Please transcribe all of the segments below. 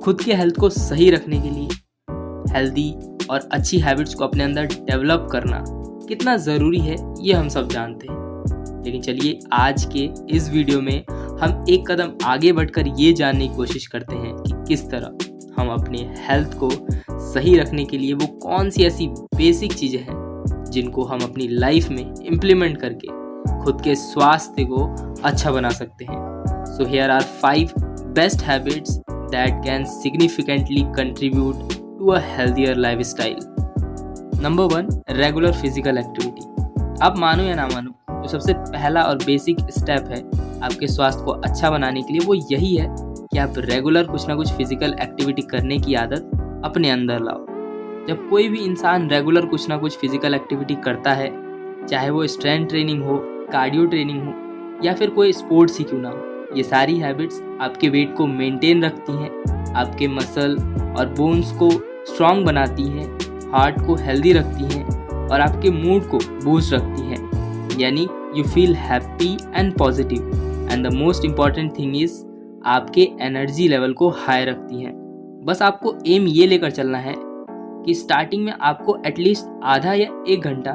खुद के हेल्थ को सही रखने के लिए हेल्दी और अच्छी हैबिट्स को अपने अंदर डेवलप करना कितना ज़रूरी है ये हम सब जानते हैं। लेकिन चलिए आज के इस वीडियो में हम एक कदम आगे बढ़कर ये जानने की कोशिश करते हैं कि किस तरह हम अपने हेल्थ को सही रखने के लिए वो कौन सी ऐसी बेसिक चीज़ें हैं जिनको हम अपनी लाइफ में इम्प्लीमेंट करके खुद के स्वास्थ्य को अच्छा बना सकते हैं। So here are 5 best habits that can significantly contribute to a healthier lifestyle. Number 1, regular physical activity. आप मानो या ना मानो, जो सबसे पहला और बेसिक स्टेप है आपके स्वास्थ्य को अच्छा बनाने के लिए वो यही है कि आप रेगुलर कुछ ना कुछ फिजिकल एक्टिविटी करने की आदत अपने अंदर लाओ। जब कोई भी इंसान रेगुलर कुछ ना कुछ फिजिकल एक्टिविटी करता है, चाहे वो स्ट्रेंथ ट्रेनिंग हो, कार्डियो ट्रेनिंग हो या फिर कोई स्पोर्ट्स ही क्यों ना हो, ये सारी हैबिट्स आपके वेट को मेंटेन रखती हैं, आपके मसल और बोन्स को स्ट्रॉन्ग बनाती हैं, हार्ट को हेल्दी रखती हैं और आपके मूड को बूस्ट रखती हैं। यानी you feel happy and positive and the most important thing is आपके एनर्जी लेवल को हाई रखती हैं। बस आपको एम ये लेकर चलना है कि स्टार्टिंग में आपको एटलीस्ट आधा या 1 घंटा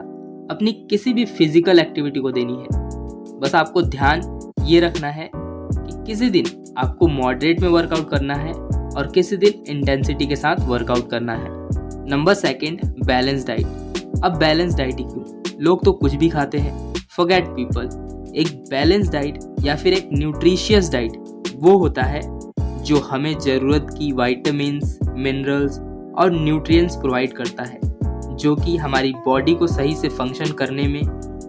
अपनी किसी भी फिजिकल एक्टिविटी को देनी है। बस आपको ध्यान ये रखना है कि किसी दिन आपको मॉडरेट में वर्कआउट करना है और किसी दिन इंटेंसिटी के साथ वर्कआउट करना है। Number 2, balance diet. अब बैलेंस डाइट ही क्यों, लोग तो कुछ भी खाते हैं। फॉरगेट पीपल, एक बैलेंस डाइट या फिर एक न्यूट्रिशियस डाइट वो होता है जो हमें ज़रूरत की विटामिन्स, मिनरल्स और न्यूट्रिएंट्स प्रोवाइड करता है, जो कि हमारी बॉडी को सही से फंक्शन करने में,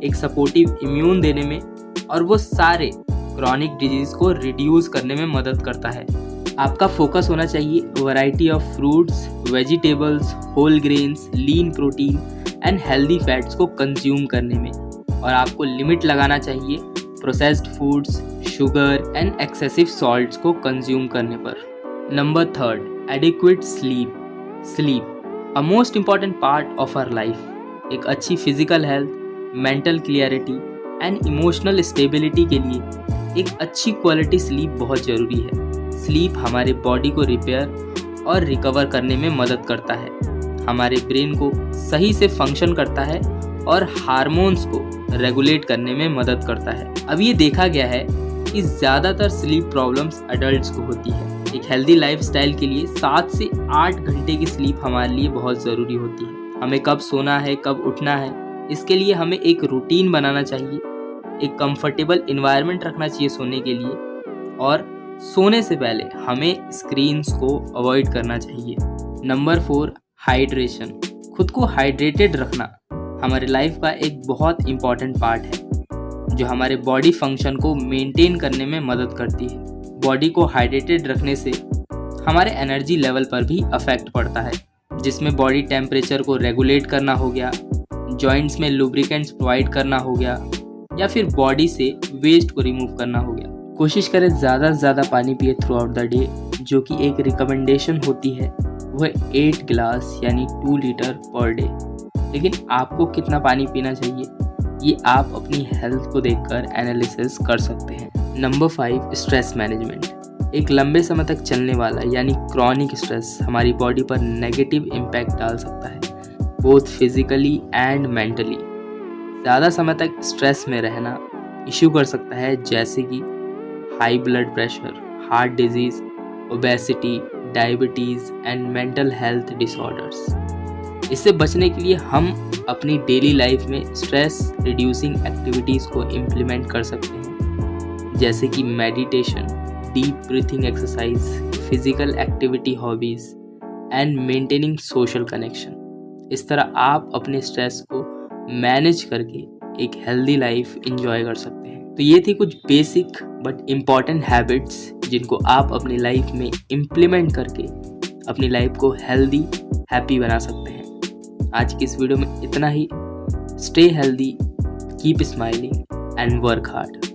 एक सपोर्टिव इम्यून देने में और वो सारे क्रॉनिक डिजीज़ को रिड्यूस करने में मदद करता है। आपका फोकस होना चाहिए variety of fruits, vegetables, whole grains, lean protein and healthy fats को कंज्यूम करने में, और आपको लिमिट लगाना चाहिए processed foods, sugar and excessive salts को कंज्यूम करने पर। Number 3, adequate sleep. Sleep a most important part of our life. एक अच्छी physical health, mental clarity and emotional stability के लिए एक अच्छी क्वालिटी स्लीप बहुत ज़रूरी है। स्लीप हमारे बॉडी को रिपेयर और रिकवर करने में मदद करता है, हमारे ब्रेन को सही से फंक्शन करता है और हार्मोन्स को रेगुलेट करने में मदद करता है। अब ये देखा गया है कि ज़्यादातर स्लीप प्रॉब्लम्स अडल्ट्स को होती है। एक हेल्दी लाइफस्टाइल के लिए 7 से 8 घंटे की स्लीप हमारे लिए बहुत ज़रूरी होती है। हमें कब सोना है, कब उठना है, इसके लिए हमें एक रूटीन बनाना चाहिए, एक कंफर्टेबल इन्वायरमेंट रखना चाहिए सोने के लिए, और सोने से पहले हमें स्क्रीन्स को अवॉइड करना चाहिए। Number 4, hydration. खुद को हाइड्रेटेड रखना हमारे लाइफ का एक बहुत इम्पॉर्टेंट पार्ट है जो हमारे बॉडी फंक्शन को मेंटेन करने में मदद करती है। बॉडी को हाइड्रेटेड रखने से हमारे एनर्जी लेवल पर भी अफेक्ट पड़ता है, जिसमें बॉडी टेम्परेचर को रेगुलेट करना हो गया, जॉइंट्स में लुब्रिकेंट्स प्रोवाइड करना हो गया, या फिर बॉडी से वेस्ट को रिमूव करना हो गया। कोशिश करें ज़्यादा से ज़्यादा पानी पिए थ्रू आउट द डे, जो कि एक रिकमेंडेशन होती है वो है 8 गिलास यानी 2 लीटर पर डे। लेकिन आपको कितना पानी पीना चाहिए ये आप अपनी हेल्थ को देखकर एनालिसिस कर सकते हैं। Number 5, stress management. एक लंबे समय तक चलने वाला यानी क्रॉनिक स्ट्रेस हमारी बॉडी पर नेगेटिव इम्पैक्ट डाल सकता है, बोथ फिजिकली एंड मेंटली। ज़्यादा समय तक स्ट्रेस में रहना इश्यू कर सकता है, जैसे कि high blood pressure, heart disease, obesity, diabetes and mental health disorders. इससे बचने के लिए हम अपनी डेली लाइफ में स्ट्रेस रिड्यूसिंग एक्टिविटीज़ को इम्प्लीमेंट कर सकते हैं, जैसे कि meditation, deep breathing exercise, physical activity hobbies and maintaining social connection. इस तरह आप अपने स्ट्रेस को मैनेज करके एक हेल्दी लाइफ एंजॉय कर सकते हैं। तो ये थी कुछ बेसिक बट इम्पॉर्टेंट हैबिट्स जिनको आप अपनी लाइफ में इम्प्लीमेंट करके अपनी लाइफ को हेल्दी, हैप्पी बना सकते हैं। आज की इस वीडियो में इतना ही। Stay healthy, keep smiling and work hard.